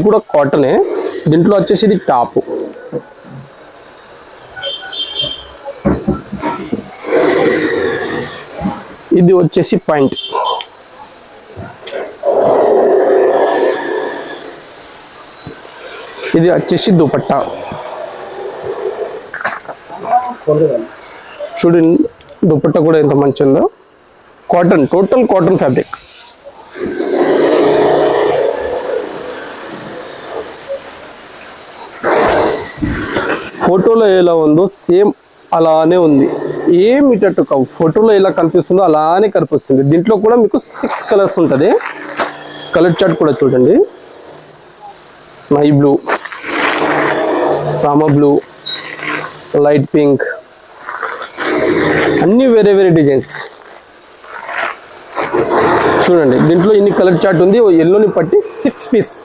కూడా కాటనే. దీంట్లో వచ్చేసి ఇది టాప్, ఇది వచ్చేసి పాయింట్. ఇది వచ్చేసి దుపట్టా. చూడండి దుపట్టా కూడా ఎంత మంచి ఉందో. Cotton, total cotton fabric. ఫోటోలో ఎలా ఉందో సేమ్ అలానే ఉంది, ఏం ఇటట్టు కావు. ఫోటోలో ఎలా కనిపిస్తుందో అలానే కనిపిస్తుంది. దీంట్లో కూడా మీకు 6 కలర్స్ ఉంటుంది. కలర్ చార్ట్ కూడా చూడండి. నై blue, Rama blue, light pink, అన్నీ వేరే వేరే డిజైన్స్. చూడండి దీంట్లో ఇన్ని కలర్ చార్ట్ ఉంది. ఎల్లోని పట్టి 6 పీస్.